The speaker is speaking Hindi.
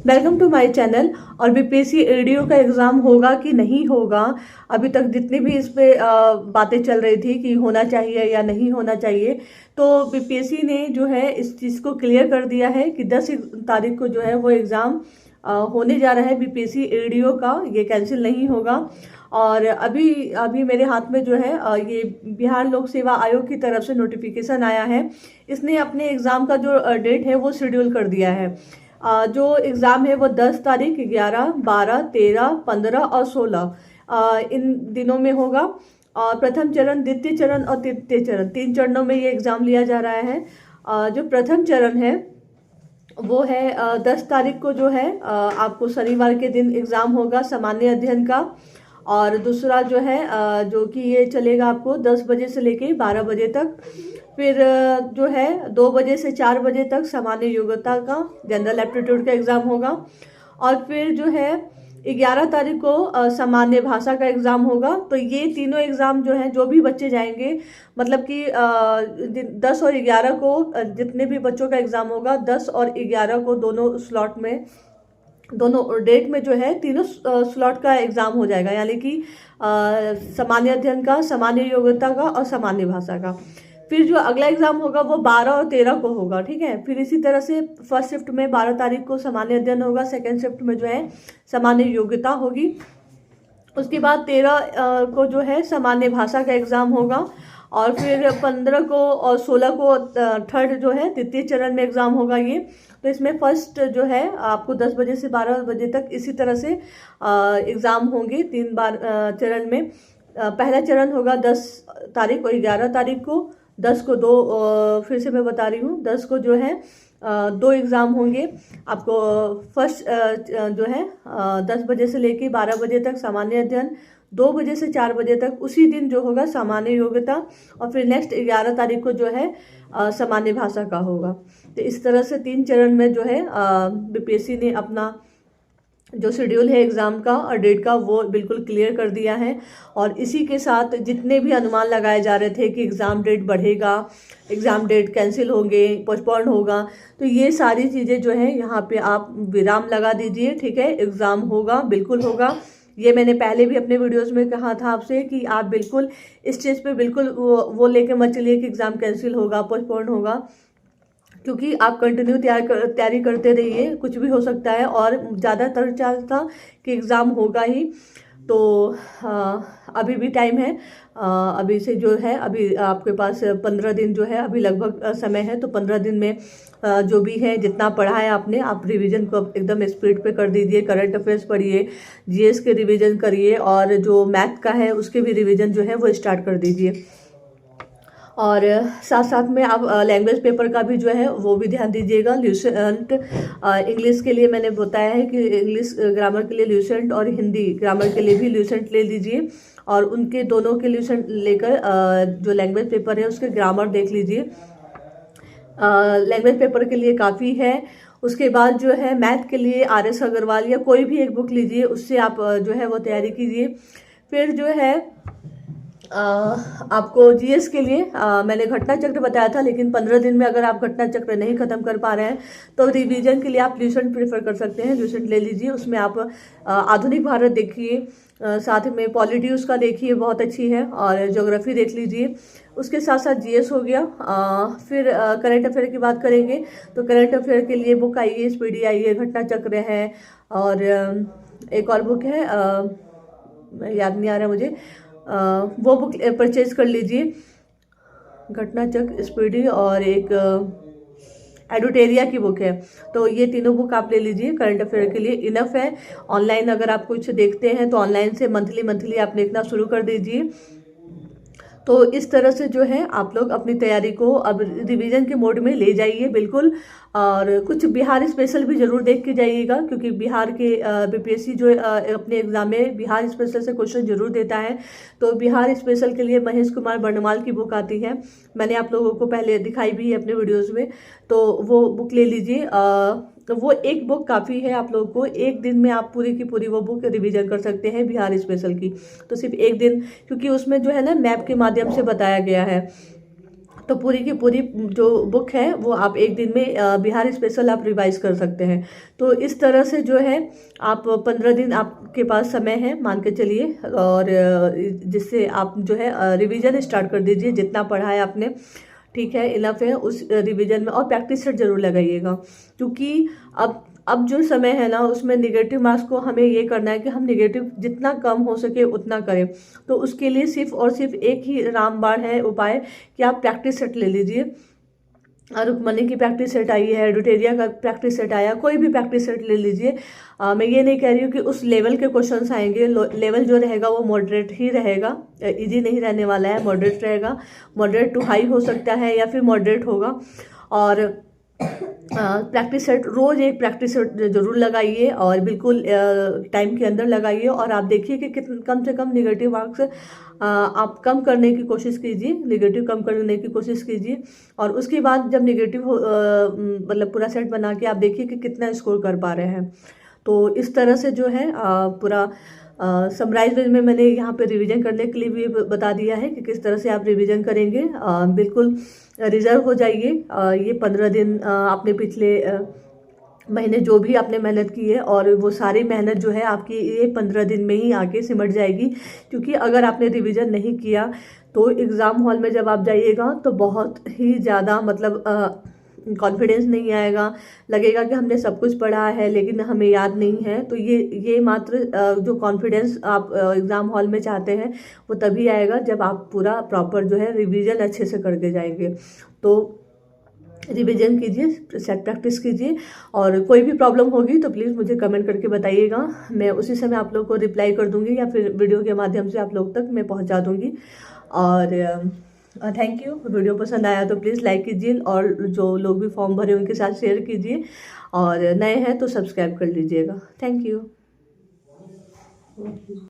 Welcome to my channel. और बीपीएससी एडीओ का एग्ज़ाम होगा कि नहीं होगा, अभी तक जितनी भी इस पे बातें चल रही थी कि होना चाहिए या नहीं होना चाहिए, तो बीपीएससी ने जो है इस चीज़ को क्लियर कर दिया है कि 10 तारीख को जो है वो एग्ज़ाम होने जा रहा है बीपीएससी एडीओ का। ये कैंसिल नहीं होगा। और अभी अभी मेरे हाथ में जो है ये बिहार लोक सेवा आयोग की तरफ से नोटिफिकेशन आया है। इसने अपने एग्ज़ाम का जो डेट है वो शेड्यूल कर दिया है। जो एग्ज़ाम है वो 10 तारीख, 11, 12, 13, 15 और 16 इन दिनों में होगा। और प्रथम चरण, द्वितीय चरण और तृतीय चरण, 3 चरणों में ये एग्ज़ाम लिया जा रहा है। जो प्रथम चरण है वो है 10 तारीख को जो है आपको शनिवार के दिन एग्ज़ाम होगा सामान्य अध्ययन का। और दूसरा जो है जो कि ये चलेगा आपको 10 बजे से लेके 12 बजे तक। फिर जो है 2 बजे से 4 बजे तक सामान्य योग्यता का जनरल एप्टीट्यूड का एग्ज़ाम होगा। और फिर जो है 11 तारीख को सामान्य भाषा का एग्ज़ाम होगा। तो ये तीनों एग्ज़ाम जो हैं, जो भी बच्चे जाएंगे, मतलब कि 10 और 11 को जितने भी बच्चों का एग्ज़ाम होगा, 10 और 11 को दोनों स्लॉट में, दोनों डेट में जो है तीनों स्लॉट का एग्ज़ाम हो जाएगा। यानी कि सामान्य अध्ययन का, सामान्य योग्यता का और सामान्य भाषा का। फिर जो अगला एग्ज़ाम होगा वो 12 और 13 को होगा, ठीक है। फिर इसी तरह से फर्स्ट शिफ्ट में 12 तारीख को सामान्य अध्ययन होगा, सेकेंड शिफ्ट में जो है सामान्य योग्यता होगी। उसके बाद 13 को जो है सामान्य भाषा का एग्ज़ाम होगा। और फिर 15 को और 16 को थर्ड जो है तृतीय चरण में एग्ज़ाम होगा ये। तो इसमें फर्स्ट जो है आपको 10 बजे से 12 बजे तक इसी तरह से एग्ज़ाम होंगे 3 बार चरण में। पहला चरण होगा 10 तारीख और 11 तारीख को। 10 को फिर से मैं बता रही हूँ, 10 को जो है 2 एग्ज़ाम होंगे आपको। फर्स्ट जो है 10 बजे से लेके 12 बजे तक सामान्य अध्ययन, 2 बजे से 4 बजे तक उसी दिन जो होगा सामान्य योग्यता। और फिर नेक्स्ट 11 तारीख को जो है सामान्य भाषा का होगा। तो इस तरह से 3 चरण में जो है बीपीएससी ने अपना जो शेड्यूल है एग्ज़ाम का और डेट का वो बिल्कुल क्लियर कर दिया है। और इसी के साथ जितने भी अनुमान लगाए जा रहे थे कि एग्ज़ाम डेट बढ़ेगा, एग्ज़ाम डेट कैंसिल होंगे, पोस्टपोन होगा, तो ये सारी चीज़ें जो है यहाँ पे आप विराम लगा दीजिए, ठीक है। एग्ज़ाम होगा, बिल्कुल होगा। ये मैंने पहले भी अपने वीडियोस में कहा था आपसे कि आप बिल्कुल इस चीज़ पे बिल्कुल वो लेके मत चलिए कि एग्ज़ाम कैंसिल होगा, पोस्टपोन होगा, क्योंकि आप कंटिन्यू तैयारी करते रहिए, कुछ भी हो सकता है। और ज़्यादातर चांस था कि एग्ज़ाम होगा ही। तो अभी भी टाइम है। अभी से जो है अभी आपके पास 15 दिन जो है अभी लगभग समय है। तो 15 दिन में जो भी है, जितना पढ़ा है आपने, आप रिवीजन को एकदम स्पीड पे कर दीजिए। करंट अफेयर्स पढ़िए, जीएस के रिवीजन करिए, और जो मैथ का है उसके भी रिवीजन जो है वो स्टार्ट कर दीजिए। और साथ साथ में आप लैंग्वेज पेपर का भी जो है वो भी ध्यान दीजिएगा। ल्यूसेंट इंग्लिश के लिए मैंने बताया है कि इंग्लिश ग्रामर के लिए ल्यूसेंट, और हिंदी ग्रामर के लिए भी ल्यूसेंट ले लीजिए। और उनके दोनों के ल्यूसेंट लेकर जो लैंग्वेज पेपर है उसके ग्रामर देख लीजिए। लैंग्वेज पेपर के लिए काफ़ी है। उसके बाद जो है मैथ के लिए RS अग्रवाल या कोई भी एक बुक लीजिए, उससे आप जो है वो तैयारी कीजिए। फिर जो है आपको जीएस के लिए मैंने घटना चक्र बताया था, लेकिन 15 दिन में अगर आप घटना चक्र नहीं खत्म कर पा रहे हैं तो रिवीजन के लिए आप ल्यूसेंट प्रेफर कर सकते हैं। ल्यूसेंट ले लीजिए, उसमें आप आधुनिक भारत देखिए, साथ में पॉलिटी उसका देखिए, बहुत अच्छी है। और ज्योग्राफी देख लीजिए। उसके साथ साथ जीएस हो गया। फिर करंट अफेयर की बात करेंगे तो करंट अफेयर के लिए बुक आई है, स्पीडी आई है, घटना चक्र है। और एक और बुक है, याद नहीं आ रहा मुझे, वो बुक परचेज कर लीजिए। घटना चक्र, स्पीडी और एक एडुटेरिया की बुक है। तो ये तीनों बुक आप ले लीजिए, करंट अफेयर के लिए इनफ है। ऑनलाइन अगर आप कुछ देखते हैं तो ऑनलाइन से मंथली आप देखना शुरू कर दीजिए। तो इस तरह से जो है आप लोग अपनी तैयारी को अब रिवीजन के मोड में ले जाइए बिल्कुल। और कुछ बिहार स्पेशल भी ज़रूर देख के जाइएगा, क्योंकि बिहार के बीपीएससी जो अपने एग्जाम में बिहार स्पेशल से क्वेश्चन जरूर देता है। तो बिहार स्पेशल के लिए महेश कुमार वर्णमाल की बुक आती है, मैंने आप लोगों को पहले दिखाई भी है अपने वीडियोज़ में। तो वो बुक ले लीजिए। तो वो एक बुक काफ़ी है आप लोगों को, एक दिन में आप पूरी की पूरी वो बुक रिवीजन कर सकते हैं बिहार स्पेशल की। तो सिर्फ एक दिन, क्योंकि उसमें जो है ना मैप के माध्यम से बताया गया है। तो पूरी की पूरी जो बुक है वो आप एक दिन में बिहार स्पेशल आप रिवाइज कर सकते हैं। तो इस तरह से जो है आप 15 दिन आपके पास समय है मान के चलिए, और जिससे आप जो है रिवीजन स्टार्ट कर दीजिए। जितना पढ़ा है आपने, ठीक है, इनफ है उस रिवीजन में। और प्रैक्टिस सेट जरूर लगाइएगा, क्योंकि अब जो समय है ना उसमें निगेटिव मार्क्स को हमें ये करना है कि हम निगेटिव जितना कम हो सके उतना करें। तो उसके लिए सिर्फ और सिर्फ एक ही रामबाण है उपाय कि आप प्रैक्टिस सेट ले लीजिए। रुक्मणी की प्रैक्टिस सेट आई है, एडुटेरिया का प्रैक्टिस सेट आया, कोई भी प्रैक्टिस सेट ले लीजिए। मैं ये नहीं कह रही हूँ कि उस लेवल के क्वेश्चंस आएंगे। लेवल जो रहेगा वो मॉडरेट ही रहेगा, इजी नहीं रहने वाला है, मॉडरेट रहेगा। मॉडरेट टू हाई हो सकता है या फिर मॉडरेट होगा। और प्रैक्टिस सेट रोज़ एक प्रैक्टिस सेट जरूर लगाइए और बिल्कुल टाइम के अंदर लगाइए। और आप देखिए कि कम से कम निगेटिव मार्क्स आप कम करने की कोशिश कीजिए, निगेटिव कम करने की कोशिश कीजिए। और उसके बाद जब निगेटिव मतलब पूरा सेट बना के आप देखिए कि कितना स्कोर कर पा रहे हैं। तो इस तरह से जो है पूरा समराइज में मैंने यहाँ पे रिवीजन करने के लिए भी बता दिया है कि किस तरह से आप रिवीजन करेंगे। बिल्कुल रिजर्व हो जाइए। ये 15 दिन आपने पिछले महीने जो भी आपने मेहनत की है, और वो सारी मेहनत जो है आपकी ये 15 दिन में ही आके सिमट जाएगी। क्योंकि अगर आपने रिवीजन नहीं किया तो एग्ज़ाम हॉल में जब आप जाइएगा तो बहुत ही ज़्यादा मतलब कॉन्फिडेंस नहीं आएगा, लगेगा कि हमने सब कुछ पढ़ा है लेकिन हमें याद नहीं है। तो ये मात्र जो कॉन्फिडेंस आप एग्ज़ाम हॉल में चाहते हैं वो तभी आएगा जब आप पूरा प्रॉपर जो है रिवीजन अच्छे से करके जाएंगे। तो रिवीजन कीजिए, सेट प्रैक्टिस कीजिए। और कोई भी प्रॉब्लम होगी तो प्लीज़ मुझे कमेंट करके बताइएगा, मैं उसी समय आप लोग को रिप्लाई कर दूंगी या फिर वीडियो के माध्यम से आप लोग तक मैं पहुंचा दूंगी। और थैंक यू। वीडियो पसंद आया तो प्लीज़ लाइक कीजिए, और जो लोग भी फॉर्म भरे उनके साथ शेयर कीजिए, और नए हैं तो सब्सक्राइब कर लीजिएगा। Thank you.